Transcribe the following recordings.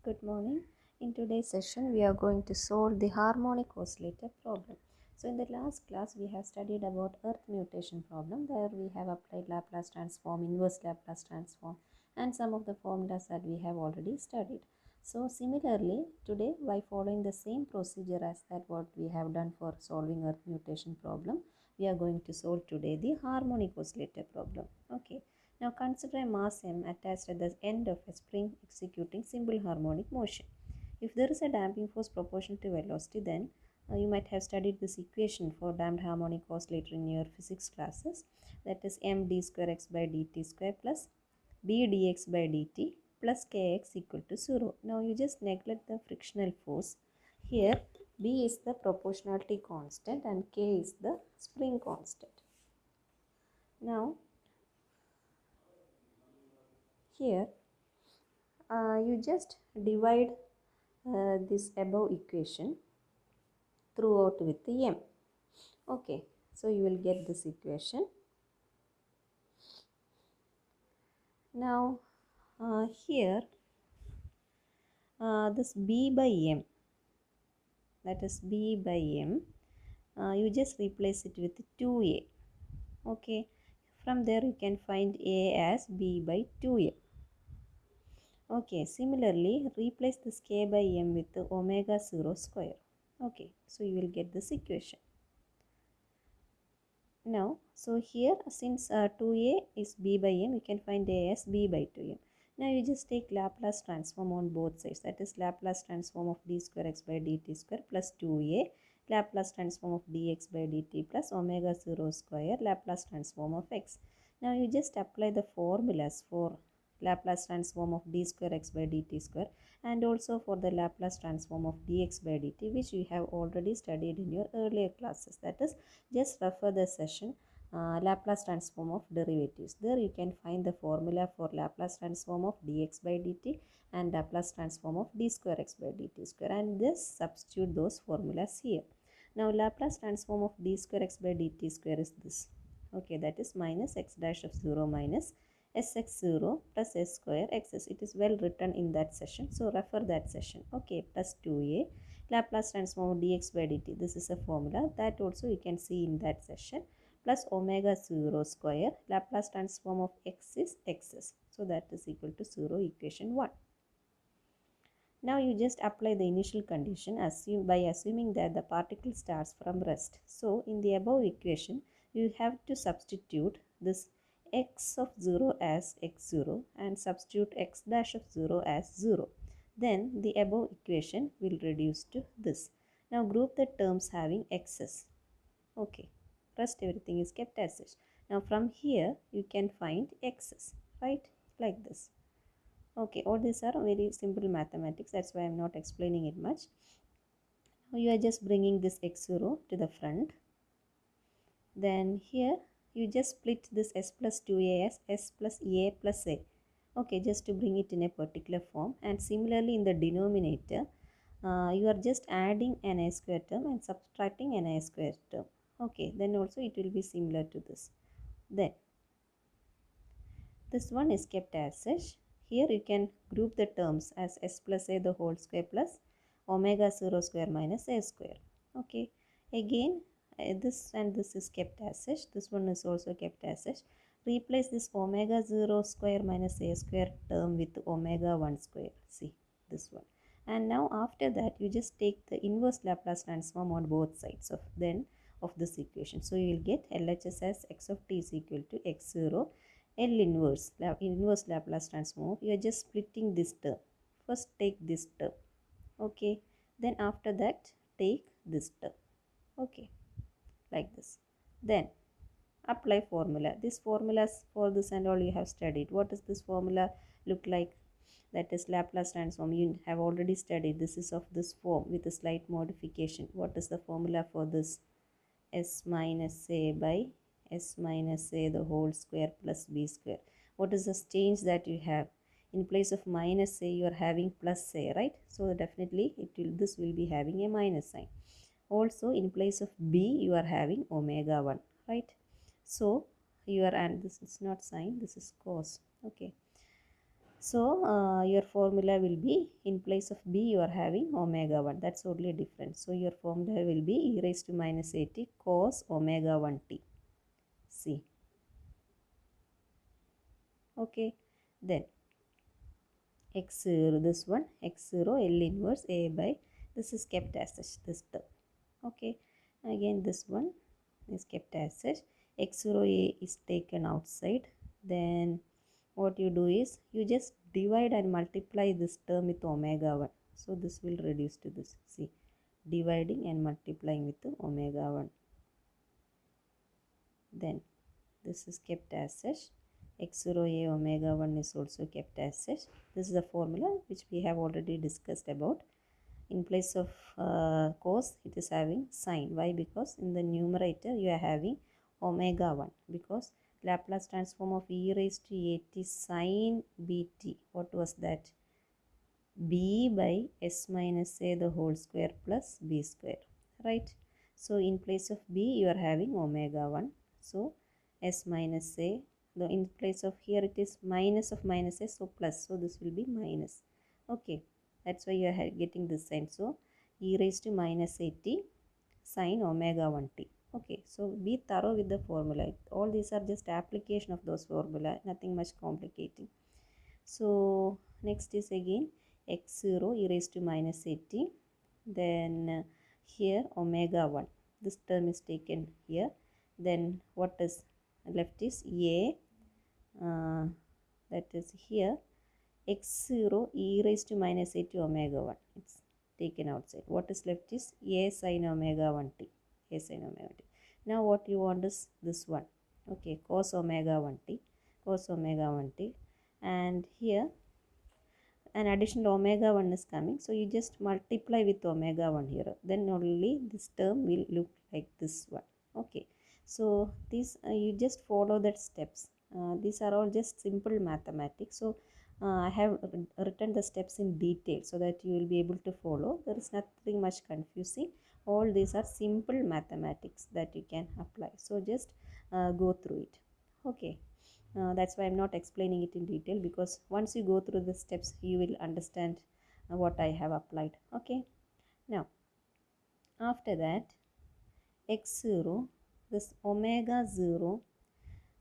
Good morning. In today's session, we are going to solve the harmonic oscillator problem. So, in the last class, we have studied about earth mutation problem. There we have applied Laplace transform, inverse Laplace transform, and some of the formulas that we have already studied. So, similarly, today, by following the same procedure as that what we have done for solving earth mutation problem, we are going to solve today the harmonic oscillator problem. Okay. Now consider a mass m attached at the end of a spring executing simple harmonic motion. If there is a damping force proportional to velocity, then you might have studied this equation for damped harmonic oscillator in your physics classes. That is m d square x by dt square plus b dx by dt plus kx equal to 0. Now you just neglect the frictional force. Here b is the proportionality constant and k is the spring constant. Now here you just divide this above equation throughout with the m. Okay, so you will get this equation. Now here this b by m, that is b by m, you just replace it with 2a. Okay, from there you can find a as b by 2a. Okay, similarly replace this k by m with the omega 0 square. Okay, so you will get this equation. Now, so here since 2a is b by m, you can find a as b by 2m. Now you just take Laplace transform on both sides. That is Laplace transform of d square x by dt square plus 2a. Laplace transform of dx by dt plus omega 0 square Laplace transform of x. Now you just apply the formulas for Laplace transform of d square x by dt square and also for the Laplace transform of dx by dt, which you have already studied in your earlier classes. That is, just refer the session Laplace transform of derivatives. There you can find the formula for Laplace transform of dx by dt and Laplace transform of d square x by dt square, and just substitute those formulas here. Now Laplace transform of d square x by dt square is this. Okay, that is minus x dash of 0 minus sx0 plus s square xs. It is well written in that session, so refer that session. Okay, plus 2a Laplace transform of dx by dt. This is a formula that also you can see in that session. Plus omega 0 square Laplace transform of x is xs. So that is equal to 0, equation 1. Now you just apply the initial condition by assuming that the particle starts from rest. So in the above equation, you have to substitute this x of 0 as x0 and substitute x dash of 0 as 0. Then the above equation will reduce to this. Now group the terms having x's. Okay, rest everything is kept as such. Now from here you can find x's, right? Like this. Okay, all these are very simple mathematics. That's why I'm not explaining it much. Now you are just bringing this x0 to the front. Then here you just split this s plus 2a as s plus a plus a. Okay, just to bring it in a particular form. And similarly in the denominator, you are just adding an a square term and subtracting an a square term. Okay, then also it will be similar to this. Then this one is kept as such. Here you can group the terms as s plus a the whole square plus omega 0 square minus a square. Okay. Again, this and this is kept as such. This one is also kept as such. Replace this omega 0 square minus a square term with omega 1 square. See this one. And now after that, you just take the inverse Laplace transform on both sides of this equation. So you will get LHS as x of t is equal to x0 L inverse Laplace transform. You are just splitting this term. First take this term. Okay. Then after that take this term. Okay. Like this. Then apply formula. This formulas for this and all you have studied. What does this formula look like? That is Laplace transform. You have already studied. This is of this form with a slight modification. What is the formula for this? S minus a by s minus a the whole square plus b square. What is the change that you have? In place of minus a, you are having plus a, right? So definitely this will be having a minus sign. Also in place of b, you are having omega 1, right? So and this is not sine, this is cos. Okay. So your formula will be, in place of b you are having omega 1. That's only difference. So your formula will be e raised to minus at cos omega 1t. See. Okay. Then x0, this one x0 L inverse a by, this is kept as such, this term. Okay. Again this one is kept as such. X0 a is taken outside. Then what you do is you just divide and multiply this term with omega 1. So this will reduce to this. See, dividing and multiplying with omega 1. Then this is kept as such. X0 a omega 1 is also kept as such. This is the formula which we have already discussed about. In place of cos, it is having sine. Why? Because in the numerator you are having omega 1. Because Laplace transform of e raised to at sine bt. What was that? B by s minus a the whole square plus b square. Right? So in place of b you are having omega 1. So s minus a. In place of here it is minus of minus a. So plus. So this will be minus. Okay. That's why you are getting this sign. So e raised to minus 80 sine omega 1t. Okay, so be thorough with the formula. All these are just application of those formula, nothing much complicating. So next is again x0 e raised to minus 80. Then here omega 1. This term is taken here. Then what is left is a, that is here x0 e raised to minus 80 omega 1. It's taken outside. What is left is a sine omega 1t. A sine omega 1t. Now what you want is this one. Okay, cos omega 1t. Cos omega 1t. And here an additional omega 1 is coming. So you just multiply with omega 1 here. Then only this term will look like this one. Okay. So these you just follow that steps. These are all just simple mathematics. So I have written the steps in detail so that you will be able to follow. There is nothing much confusing. All these are simple mathematics that you can apply. So just go through it. Okay. That's why I'm not explaining it in detail, because once you go through the steps you will understand what I have applied. Okay. Now after that x0, this omega 0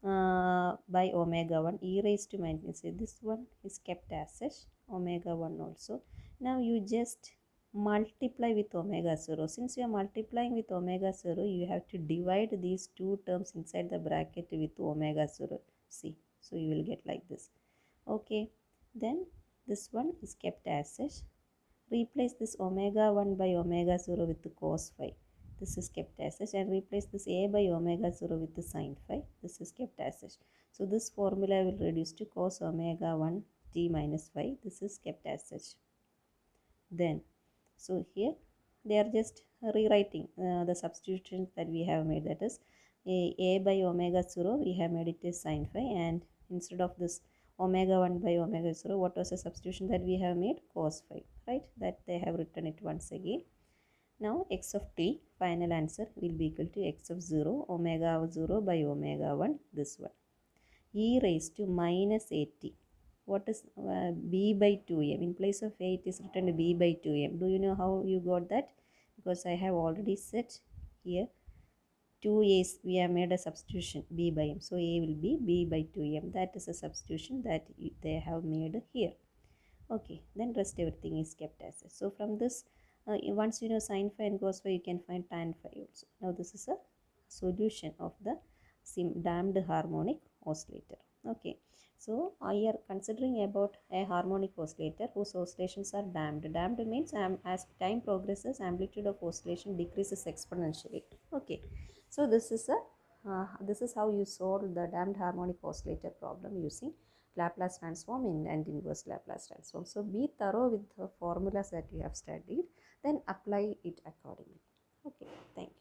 by omega 1 e raised to minus a, this one is kept as such, omega 1 also. Now you just multiply with omega 0. Since you are multiplying with omega 0, you have to divide these two terms inside the bracket with omega 0. See, so you will get like this. Okay, then this one is kept as such. Replace this omega 1 by omega 0 with the cos phi. This is kept as such, and replace this a by omega 0 with the sin phi. This is kept as such. So this formula will reduce to cos omega 1 t minus phi. This is kept as such. Then, so here they are just rewriting the substitutions that we have made. That is a by omega 0, we have made it as sin phi, and instead of this omega 1 by omega 0, what was the substitution that we have made? Cos phi, right? That they have written it once again. Now x of t, final answer will be equal to x of 0, omega 0 by omega 1, this one. E raised to minus 80. What is b by 2m? In place of a, it is written b by 2m. Do you know how you got that? Because I have already set here 2a's, we have made a substitution b by m. So a will be b by 2m. That is a substitution that they have made here. Okay, then rest everything is kept as is. So from this, once you know sin phi and cos phi, you can find tan phi also. Now this is a solution of the damped harmonic oscillator. Okay, so I are considering about a harmonic oscillator whose oscillations are damped. Damped means as time progresses, amplitude of oscillation decreases exponentially. Okay, so this is how you solve the damped harmonic oscillator problem using Laplace transform and inverse Laplace transform. So be thorough with the formulas that you have studied, then apply it accordingly. Okay, thank you.